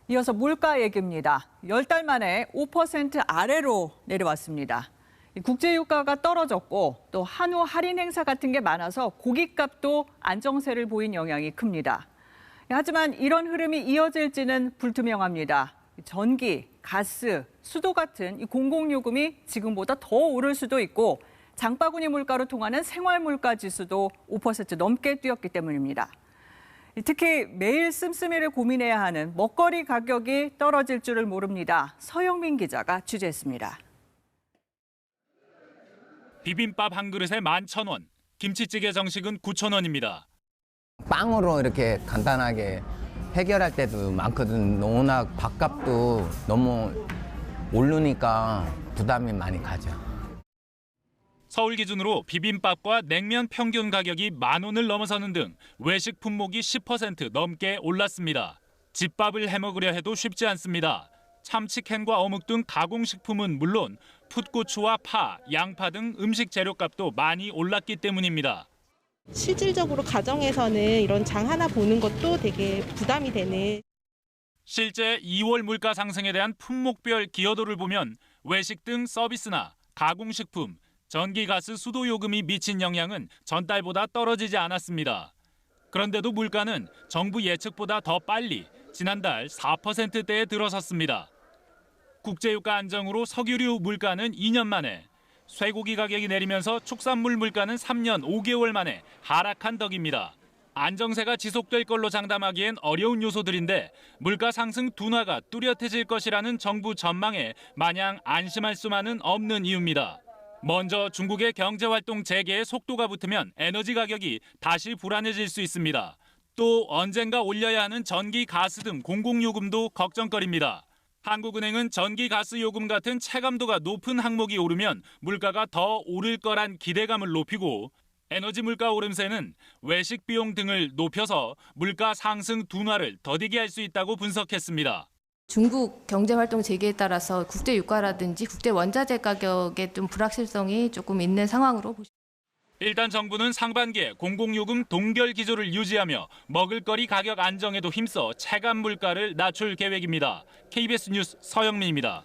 이어서 물가 얘기입니다. 10달 만에 5% 아래로 내려왔습니다. 국제유가가 떨어졌고 또 한우 할인 행사 같은 게 많아서 고깃값도 안정세를 보인 영향이 큽니다. 하지만 이런 흐름이 이어질지는 불투명합니다. 전기, 가스, 수도 같은 이 공공요금이 지금보다 더 오를 수도 있고 장바구니 물가로 통하는 생활물가 지수도 5% 넘게 뛰었기 때문입니다. 특히 매일 씀씀이를 고민해야 하는 먹거리 가격이 떨어질 줄을 모릅니다. 서영민 기자가 취재했습니다. 비빔밥 한 그릇에 11,000원, 김치찌개 정식은 9,000원입니다. 빵으로 이렇게 간단하게 해결할 때도 많거든. 워낙 밥값도 너무 오르니까 부담이 많이 가죠. 서울 기준으로 비빔밥과 냉면 평균 가격이 10,000원을 넘어서는 등 외식 품목이 10% 넘게 올랐습니다. 집밥을 해먹으려 해도 쉽지 않습니다. 참치캔과 어묵 등 가공식품은 물론 풋고추와 파, 양파 등 음식 재료값도 많이 올랐기 때문입니다. 실질적으로 가정에서는 이런 장 하나 보는 것도 되게 부담이 되는. 실제 2월 물가 상승에 대한 품목별 기여도를 보면 외식 등 서비스나 가공식품, 전기, 가스, 수도 요금이 미친 영향은 전달보다 떨어지지 않았습니다. 그런데도 물가는 정부 예측보다 더 빨리 지난달 4%대에 들어섰습니다. 국제유가 안정으로 석유류 물가는 2년 만에, 쇠고기 가격이 내리면서 축산물 물가는 3년 5개월 만에 하락한 덕입니다. 안정세가 지속될 걸로 장담하기엔 어려운 요소들인데 물가 상승 둔화가 뚜렷해질 것이라는 정부 전망에 마냥 안심할 수만은 없는 이유입니다. 먼저 중국의 경제활동 재개에 속도가 붙으면 에너지 가격이 다시 불안해질 수 있습니다. 또 언젠가 올려야 하는 전기, 가스 등 공공요금도 걱정거리입니다. 한국은행은 전기, 가스 요금 같은 체감도가 높은 항목이 오르면 물가가 더 오를 거란 기대감을 높이고 에너지 물가 오름세는 외식 비용 등을 높여서 물가 상승 둔화를 더디게 할 수 있다고 분석했습니다. 중국 경제활동 재개에 따라서 국제 유가라든지 국제 원자재 가격의 좀 불확실성이 조금 있는 상황으로 보십니다. 일단 정부는 상반기에 공공요금 동결 기조를 유지하며 먹을거리 가격 안정에도 힘써 체감 물가를 낮출 계획입니다. KBS 뉴스 서영민입니다.